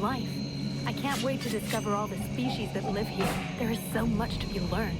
life. I can't wait to discover all the species that live here. There is so much to be learned.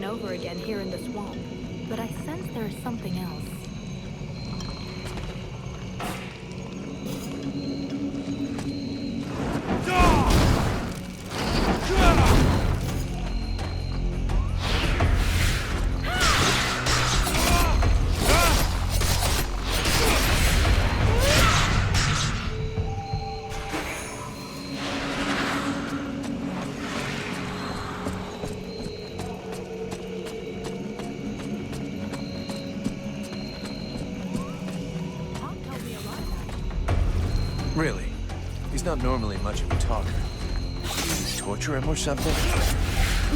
Over again here in the swamp, but I sense there is something else. Really? He's not normally much of a talker. Did you torture him or something?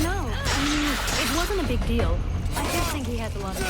No, I mean, it wasn't a big deal. I just think he has a lot of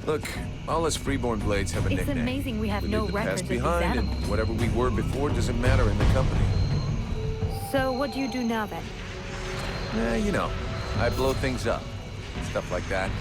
Look, all us freeborn blades have a It's nickname. amazing we have We no leave the records past of these behind, and animals. whatever we were before doesn't matter in the company. So what do you do now then? You know, I blow things up. Stuff like that.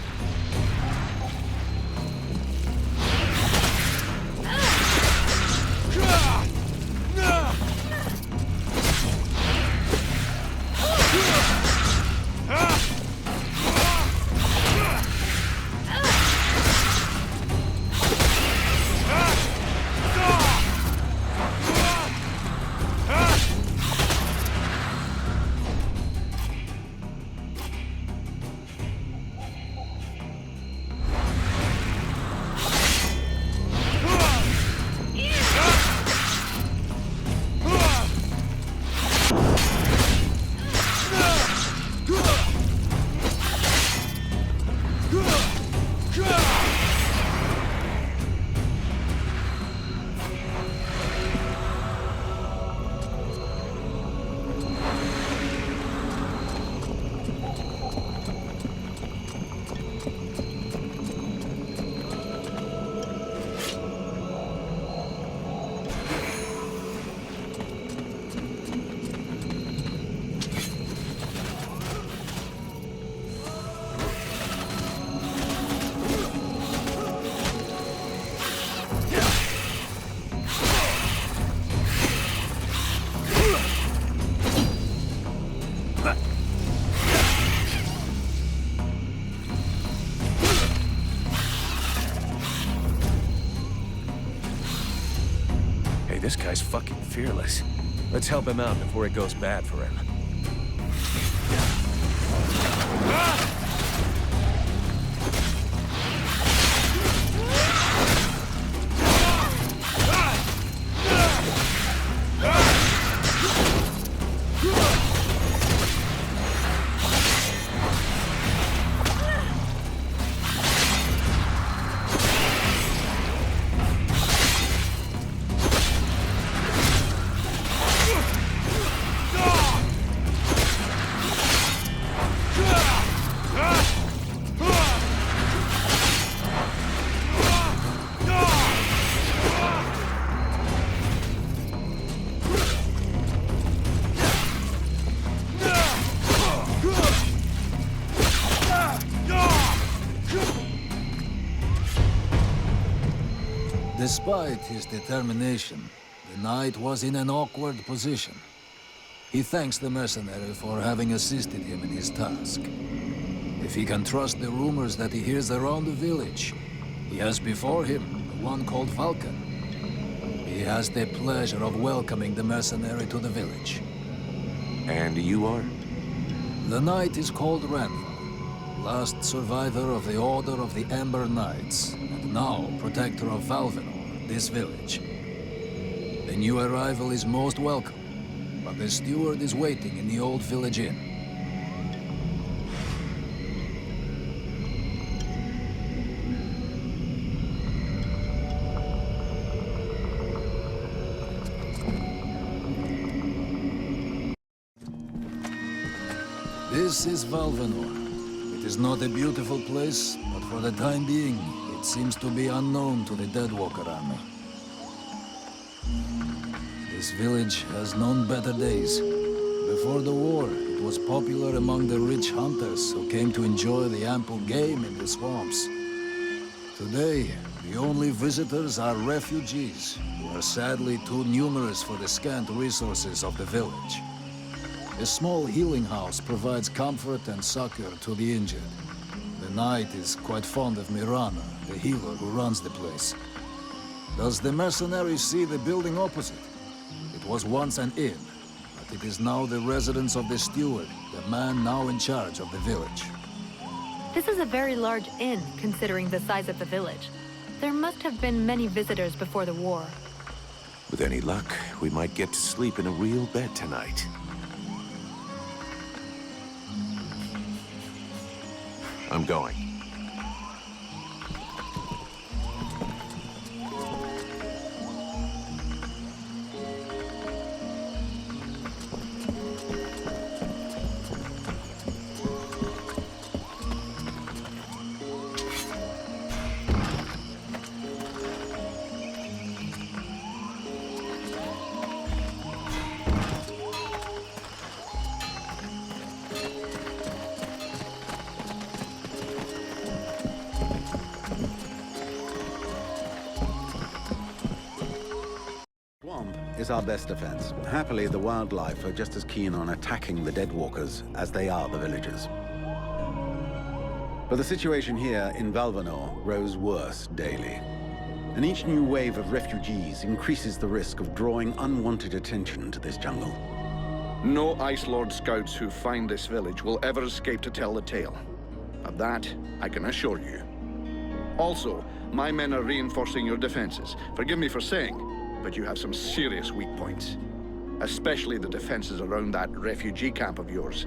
This guy's fucking fearless. Let's help him out before it goes bad for him. Despite his determination, the knight was in an awkward position. He thanks the mercenary for having assisted him in his task. If he can trust the rumors that he hears around the village, he has before him the one called Falcon. He has the pleasure of welcoming the mercenary to the village. And you are? The knight is called Ranval, last survivor of the Order of the Ember Knights, and now protector of Valanor, this village. The new arrival is most welcome, but the steward is waiting in the old village inn. This is Valanor. It is not a beautiful place, but for the time being, it seems to be unknown to the Deadwalker army. This village has known better days. Before the war, it was popular among the rich hunters who came to enjoy the ample game in the swamps. Today, the only visitors are refugees, who are sadly too numerous for the scant resources of the village. A small healing house provides comfort and succor to the injured. The knight is quite fond of Mirana, the healer who runs the place. Does the mercenary see the building opposite? It was once an inn, but it is now the residence of the steward, the man now in charge of the village. This is a very large inn, considering the size of the village. There must have been many visitors before the war. With any luck, we might get to sleep in a real bed tonight. I'm going. is our best defense. Happily, the wildlife are just as keen on attacking the Deadwalkers as they are the villagers. But the situation here in Valanor grows worse daily. And each new wave of refugees increases the risk of drawing unwanted attention to this jungle. No Ice Lord scouts who find this village will ever escape to tell the tale. Of that, I can assure you. Also, my men are reinforcing your defenses. Forgive me for saying, but you have some serious weak points. Especially the defenses around that refugee camp of yours.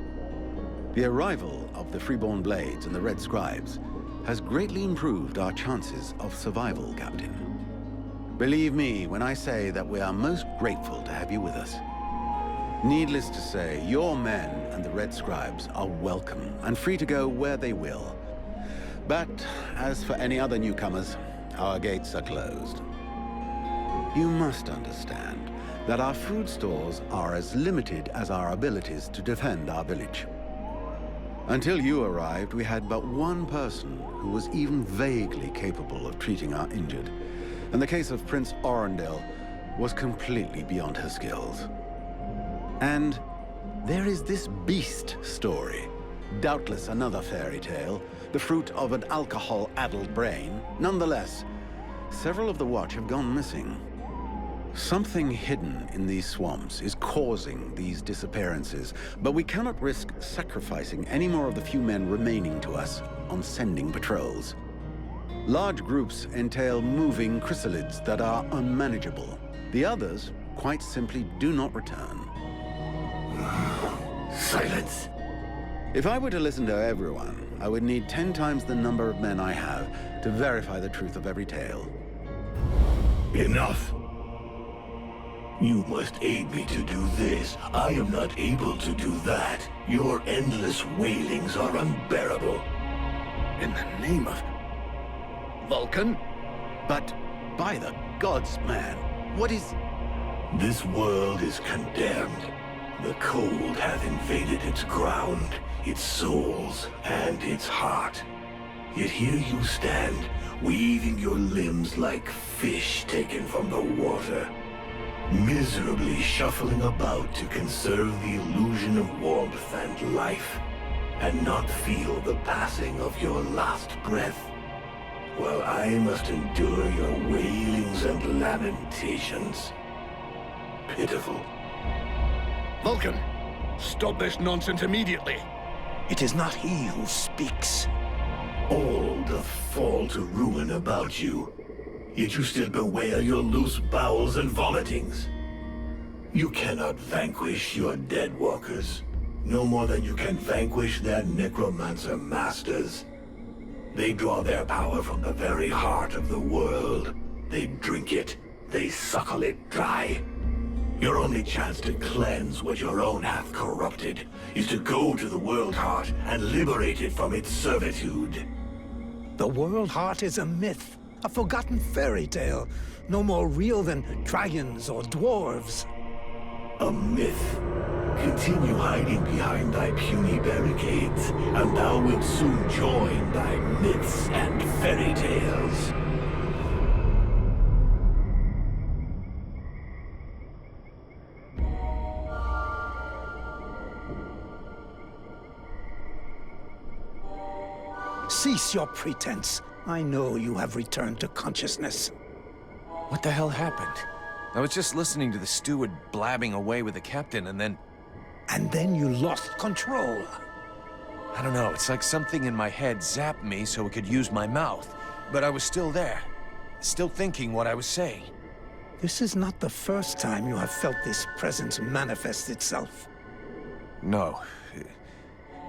The arrival of the Freeborn Blades and the Red Scribes has greatly improved our chances of survival, Captain. Believe me when I say that we are most grateful to have you with us. Needless to say, your men and the Red Scribes are welcome and free to go where they will. But as for any other newcomers, our gates are closed. You must understand that our food stores are as limited as our abilities to defend our village. Until you arrived, we had but one person who was even vaguely capable of treating our injured. And the case of Prince Orendil was completely beyond her skills. And there is this beast story. Doubtless another fairy tale, the fruit of an alcohol-addled brain. Nonetheless, several of the Watch have gone missing. Something hidden in these swamps is causing these disappearances, but we cannot risk sacrificing any more of the few men remaining to us on sending patrols. Large groups entail moving chrysalids that are unmanageable. The others quite simply do not return. Silence. If I were to listen to everyone, I would need 10 times the number of men I have to verify the truth of every tale. Enough. You must aid me to do this. I am not able to do that. Your endless wailings are unbearable. In the name of... Vulcan? But by the gods, man, what is... This world is condemned. The cold hath invaded its ground, its souls, and its heart. Yet here you stand, weaving your limbs like fish taken from the water, miserably shuffling about to conserve the illusion of warmth and life, and not feel the passing of your last breath, while I must endure your wailings and lamentations. Pitiful. Vulcan, stop this nonsense immediately. It is not he who speaks. All doth fall to ruin about you, yet you still bewail your loose bowels and vomitings. You cannot vanquish your dead walkers, no more than you can vanquish their necromancer masters. They draw their power from the very heart of the world. They drink it, they suckle it dry. Your only chance to cleanse what your own hath corrupted is to go to the World Heart and liberate it from its servitude. The World Heart is a myth, a forgotten fairy tale, no more real than dragons or dwarves. A myth. Continue hiding behind thy puny barricades, and thou wilt soon join thy myths and fairy tales. Cease your pretense. I know you have returned to consciousness. What the hell happened? I was just listening to the steward blabbing away with the captain and then... And then you lost control. I don't know, it's like something in my head zapped me so it could use my mouth. But I was still there. Still thinking what I was saying. This is not the first time you have felt this presence manifest itself. No.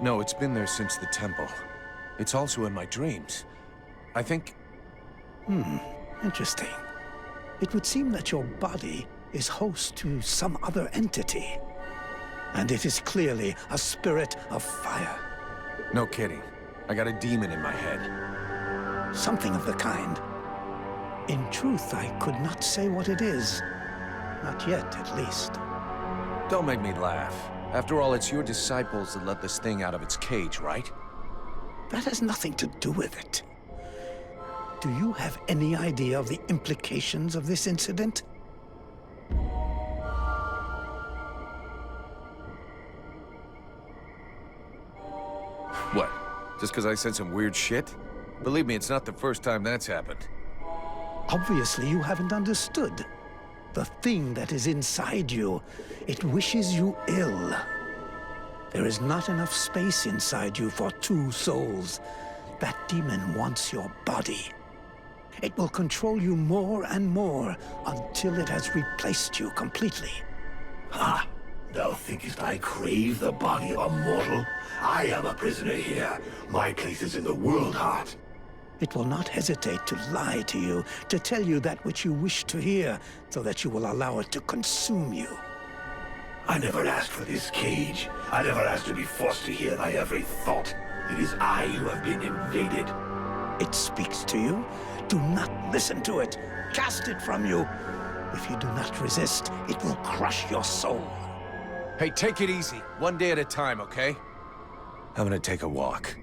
No, it's been there since the temple. It's also in my dreams. I think... Interesting. It would seem that your body is host to some other entity. And it is clearly a spirit of fire. No kidding. I got a demon in my head. Something of the kind. In truth, I could not say what it is. Not yet, at least. Don't make me laugh. After all, it's your disciples that let this thing out of its cage, right? That has nothing to do with it. Do you have any idea of the implications of this incident? Just because I said some weird shit? Believe me, it's not the first time that's happened. Obviously, you haven't understood. The thing that is inside you, it wishes you ill. There is not enough space inside you for two souls. That demon wants your body. It will control you more and more until it has replaced you completely. Ha! Thou thinkest I crave the body of a mortal? I am a prisoner here. My place is in the world heart. It will not hesitate to lie to you, to tell you that which you wish to hear, so that you will allow it to consume you. I never asked for this cage. I never asked to be forced to hear thy every thought. It is I who have been invaded. It speaks to you. Do not listen to it. Cast it from you. If you do not resist, it will crush your soul. Hey, take it easy. One day at a time, okay? I'm gonna take a walk.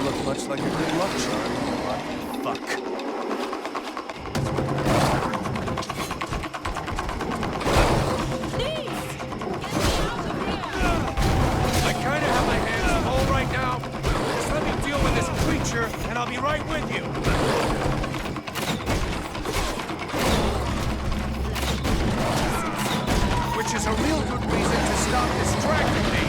doesn't look much like a good luck charm, but fuck. I kinda have my hands full right now. Just let me deal with this creature, and I'll be right with you. Which is a real good reason to stop distracting me.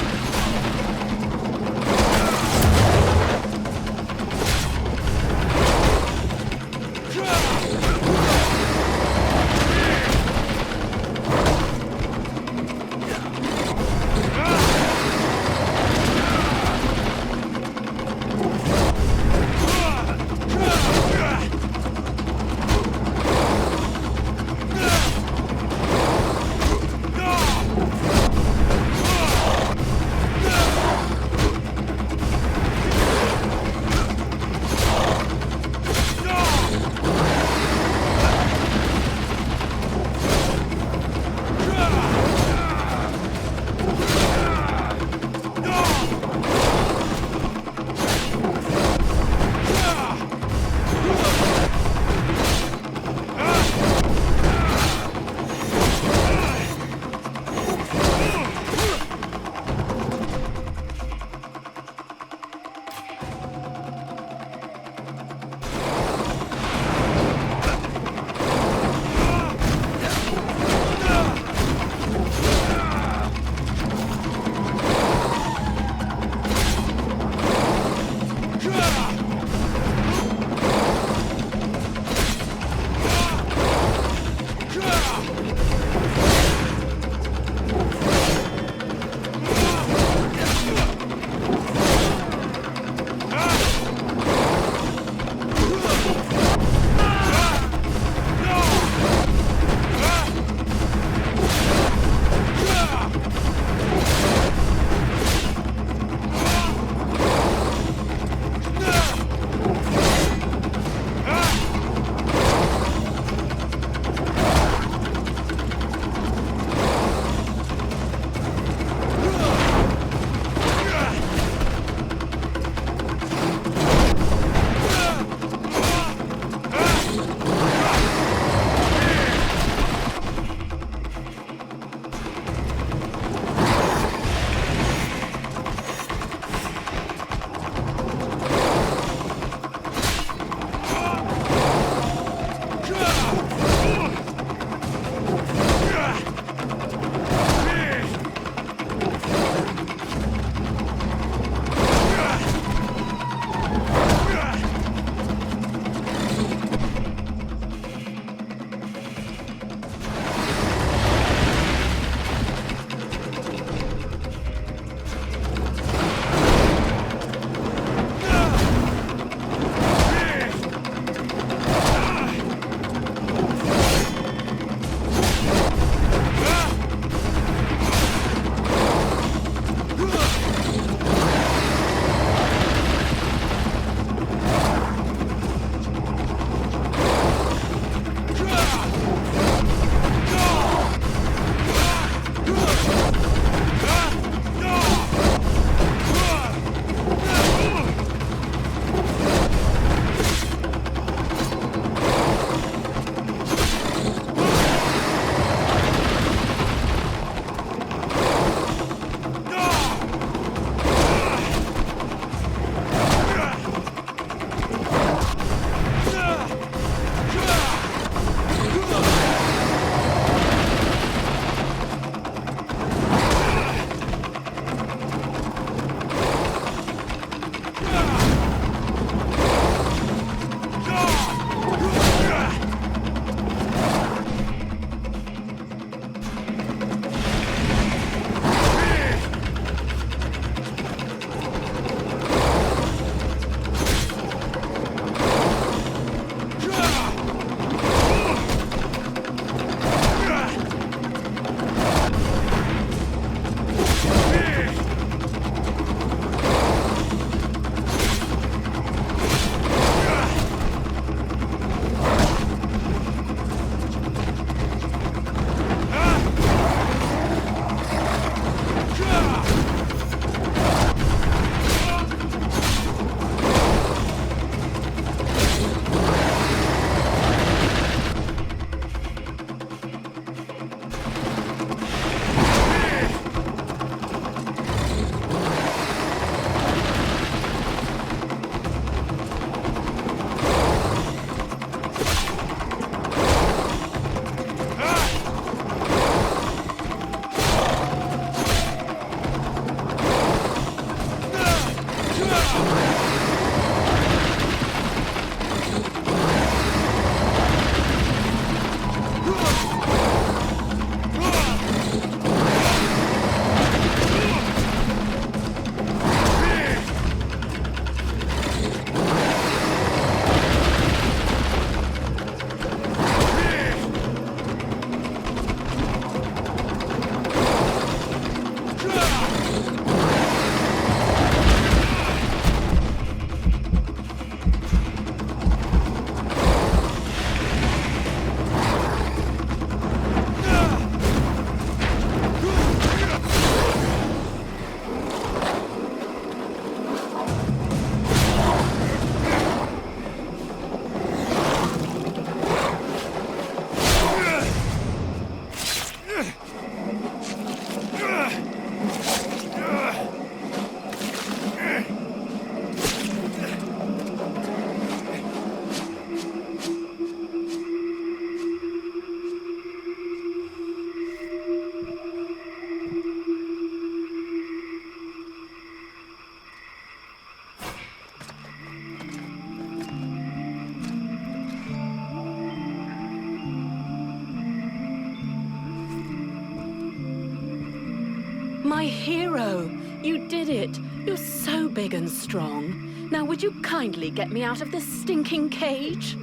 My hero! You did it! You're so big and strong. Now would you kindly get me out of this stinking cage?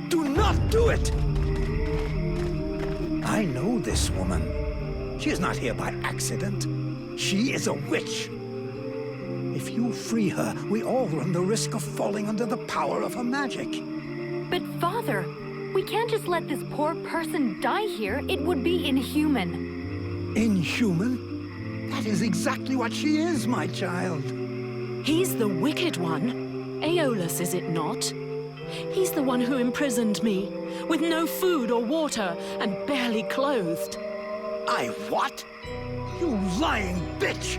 Do not do it! I know this woman. She is not here by accident. She is a witch. If you free her, we all run the risk of falling under the power of her magic. But Father, we can't just let this poor person die here. It would be inhuman. Inhuman? That is exactly what she is, my child. He's the wicked one. Aeolus, is it not? He's the one who imprisoned me, with no food or water, and barely clothed. I what? You lying bitch!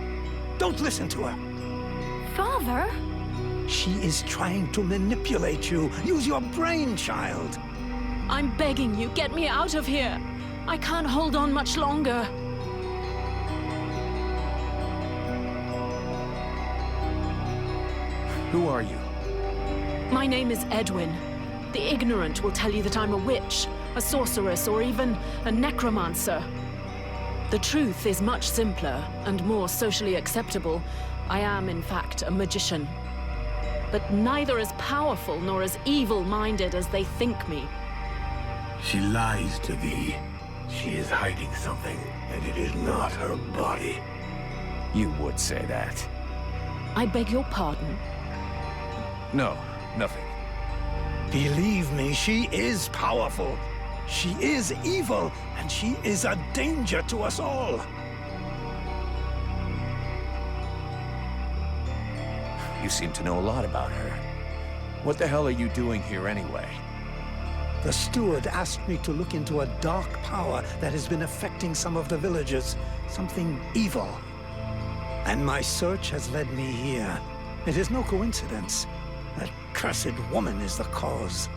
Don't listen to her. Father? She is trying to manipulate you. Use your brain, child. I'm begging you, get me out of here. I can't hold on much longer. Who are you? My name is Edwin. The ignorant will tell you that I'm a witch, a sorceress, or even a necromancer. The truth is much simpler and more socially acceptable. I am, in fact, a magician. But neither as powerful nor as evil-minded as they think me. She lies to thee. She is hiding something, and it is not her body. You would say that. I beg your pardon. No, nothing. Believe me, she is powerful. She is evil, and she is a danger to us all. You seem to know a lot about her. What the hell are you doing here anyway? The steward asked me to look into a dark power that has been affecting some of the villagers. Something evil. And my search has led me here. It is no coincidence. That cursed woman is the cause.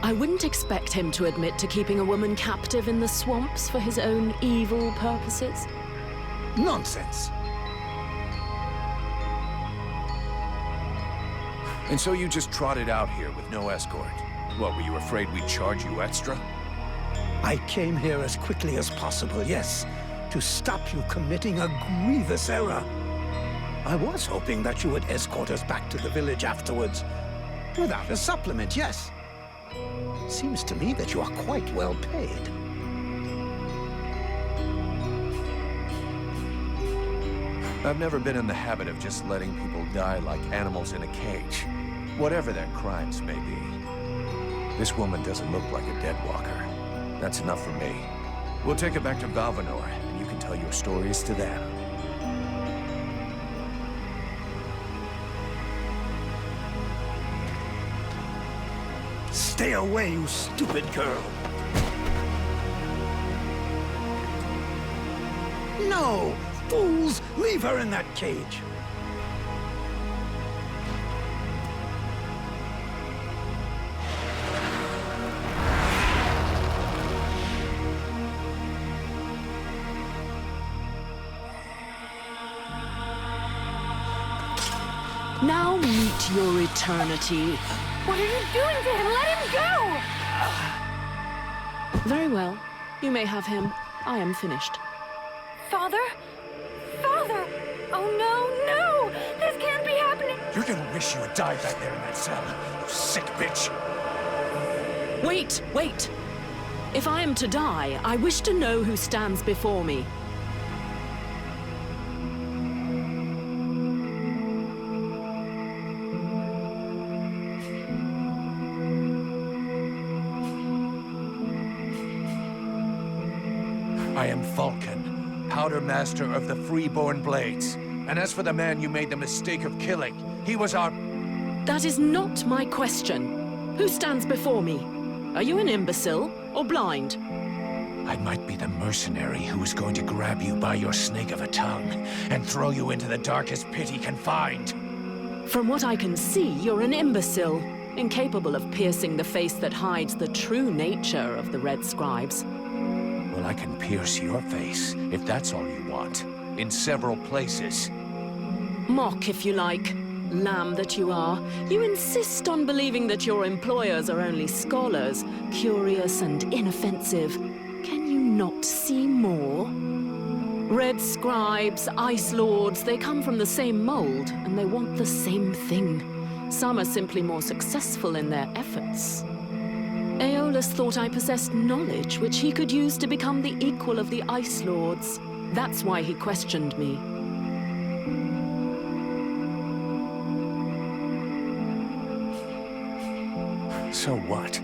I wouldn't expect him to admit to keeping a woman captive in the swamps for his own evil purposes. Nonsense. And so you just trotted out here with no escort? What, were you afraid we'd charge you extra? I came here as quickly as possible, yes, to stop you committing a grievous error. I was hoping that you would escort us back to the village afterwards. Without a supplement, yes. Seems to me that you are quite well paid. I've never been in the habit of just letting people die like animals in a cage, whatever their crimes may be. This woman doesn't look like a dead walker. That's enough for me. We'll take her back to Valanor, and you can tell your stories to them. Stay away, you stupid girl. No! Fools! Leave her in that cage! Now meet your eternity. What are you doing to him? Let him go! Very well. You may have him. I am finished. Father? Father! Oh no, no! This can't be happening! You're gonna wish you had died back there in that cell, you sick bitch! Wait, wait! If I am to die, I wish to know who stands before me. I am Vulcan, Powder Master of the Freeborn Blades. And as for the man you made the mistake of killing, he was our... That is not my question. Who stands before me? Are you an imbecile or blind? I might be the mercenary who is going to grab you by your snake of a tongue and throw you into the darkest pit he can find. From what I can see, you're an imbecile, incapable of piercing the face that hides the true nature of the Red Scribes. Well, I can pierce your face, if that's all you want, in several places. Mock, if you like. Lamb that you are. You insist on believing that your employers are only scholars, curious and inoffensive. Can you not see more? Red scribes, ice lords, they come from the same mold, and they want the same thing. Some are simply more successful in their efforts. Aeolus thought I possessed knowledge which he could use to become the equal of the ice lords. That's why he questioned me. So what?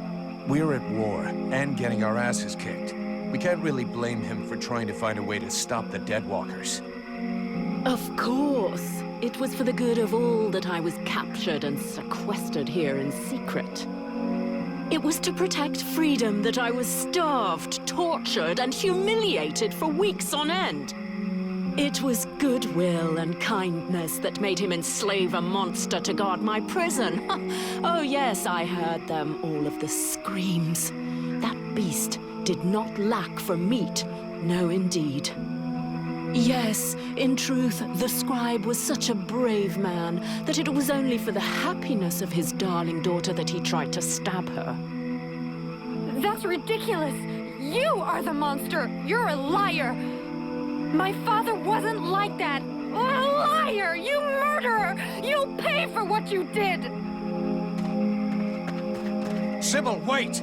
We're at war, and getting our asses kicked. We can't really blame him for trying to find a way to stop the Deadwalkers. Of course. It was for the good of all that I was captured and sequestered here in secret. It was to protect freedom that I was starved, tortured, and humiliated for weeks on end. It was goodwill and kindness that made him enslave a monster to guard my prison. Oh yes, I heard them, all of the screams. That beast did not lack for meat. No, indeed. Yes, in truth, the scribe was such a brave man that it was only for the happiness of his darling daughter that he tried to stab her. That's ridiculous! You are the monster! You're a liar! My father wasn't like that! A liar! You murderer! You'll pay for what you did! Sybil, wait!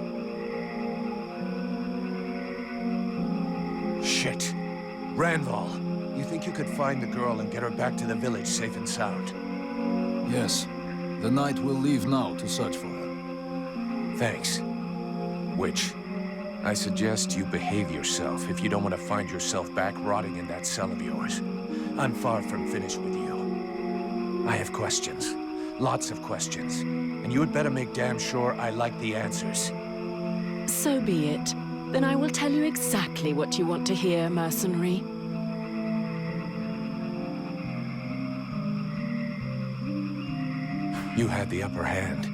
Shit. Ranval, you think you could find the girl and get her back to the village safe and sound? Yes. The knight will leave now to search for her. Thanks. Witch, I suggest you behave yourself if you don't want to find yourself back rotting in that cell of yours. I'm far from finished with you. I have questions. Lots of questions. And you had better make damn sure I like the answers. So be it. Then I will tell you exactly what you want to hear, mercenary. You had the upper hand.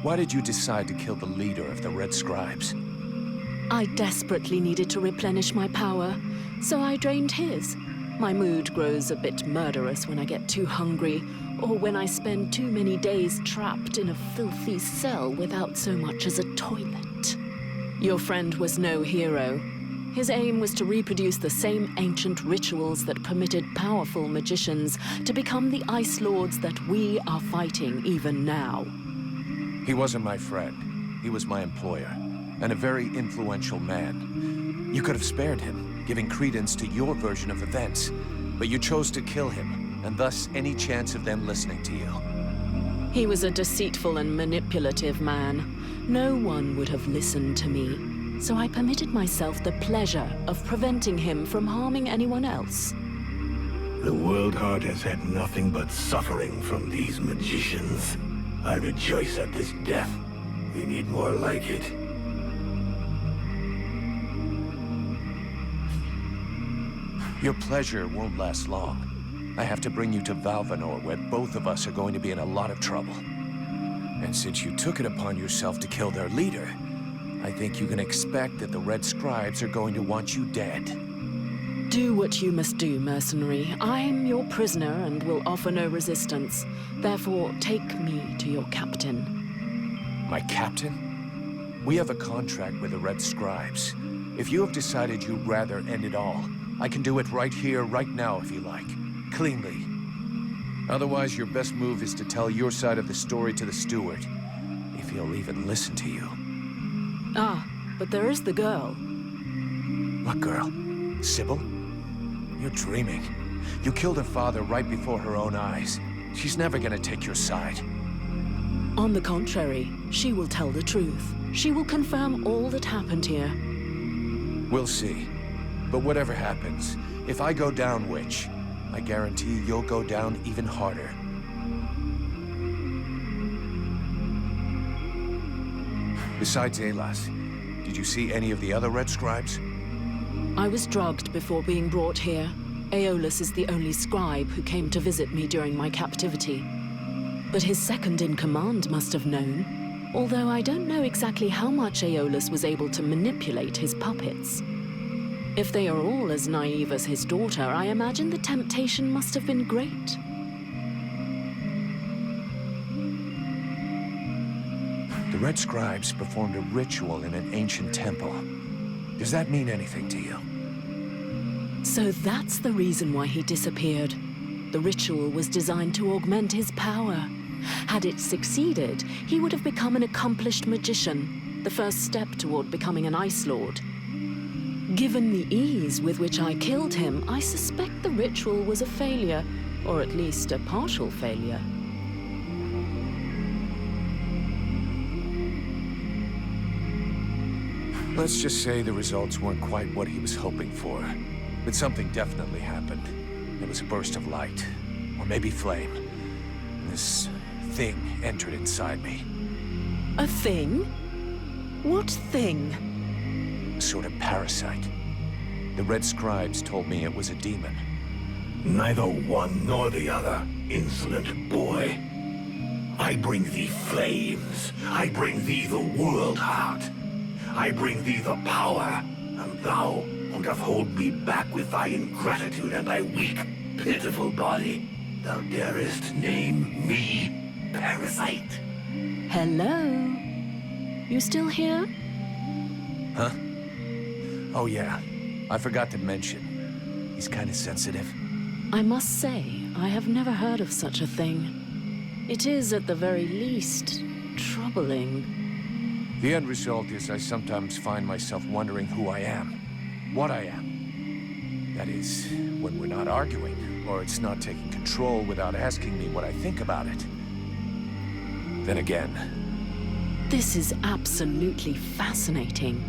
Why did you decide to kill the leader of the Red Scribes? I desperately needed to replenish my power, so I drained his. My mood grows a bit murderous when I get too hungry, or when I spend too many days trapped in a filthy cell without so much as a toilet. Your friend was no hero. His aim was to reproduce the same ancient rituals that permitted powerful magicians to become the Ice Lords that we are fighting even now. He wasn't my friend. He was my employer, and a very influential man. You could have spared him, giving credence to your version of events, but you chose to kill him, and thus any chance of them listening to you. He was a deceitful and manipulative man. No one would have listened to me, so I permitted myself the pleasure of preventing him from harming anyone else. The World Heart has had nothing but suffering from these magicians. I rejoice at this death. We need more like it. Your pleasure won't last long. I have to bring you to Valanor, where both of us are going to be in a lot of trouble. And since you took it upon yourself to kill their leader, I think you can expect that the Red Scribes are going to want you dead. Do what you must do, mercenary. I'm your prisoner and will offer no resistance. Therefore, take me to your captain. My captain? We have a contract with the Red Scribes. If you have decided you'd rather end it all, I can do it right here, right now, if you like. Cleanly. Otherwise, your best move is to tell your side of the story to the steward, if he'll even listen to you. Ah, but there is the girl. What girl? Sybil? You're dreaming. You killed her father right before her own eyes. She's never gonna take your side. On the contrary, she will tell the truth. She will confirm all that happened here. We'll see. But whatever happens, if I go down, Witch, I guarantee you'll go down even harder. Besides Alas, did you see any of the other Red Scribes? I was drugged before being brought here. Aeolus is the only scribe who came to visit me during my captivity. But his second-in-command must have known, although I don't know exactly how much Aeolus was able to manipulate his puppets. If they are all as naive as his daughter, I imagine the temptation must have been great. The Red Scribes performed a ritual in an ancient temple. Does that mean anything to you? So that's the reason why he disappeared. The ritual was designed to augment his power. Had it succeeded, he would have become an accomplished magician, the first step toward becoming an Ice Lord. Given the ease with which I killed him, I suspect the ritual was a failure, or at least a partial failure. Let's just say the results weren't quite what he was hoping for. But something definitely happened. It was a burst of light, or maybe flame. This thing entered inside me. A thing? What thing? A sort of parasite. The Red Scribes told me it was a demon. Neither one nor the other, insolent boy. I bring thee flames. I bring thee the world heart. I bring thee the power, and thou wouldst hold me back with thy ingratitude and thy weak, pitiful body. Thou darest name me parasite. Hello? You still here? Huh? Oh yeah, I forgot to mention. He's kind of sensitive. I must say, I have never heard of such a thing. It is, at the very least, troubling. The end result is I sometimes find myself wondering who I am. What I am. That is, when we're not arguing, or it's not taking control without asking me what I think about it. Then again... This is absolutely fascinating.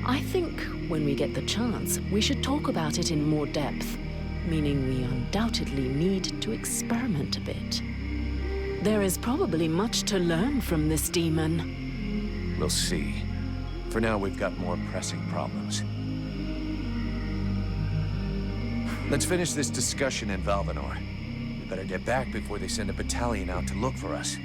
I think, when we get the chance, we should talk about it in more depth. Meaning we undoubtedly need to experiment a bit. There is probably much to learn from this demon. We'll see. For now, we've got more pressing problems. Let's finish this discussion in Valanor. We better get back before they send a battalion out to look for us.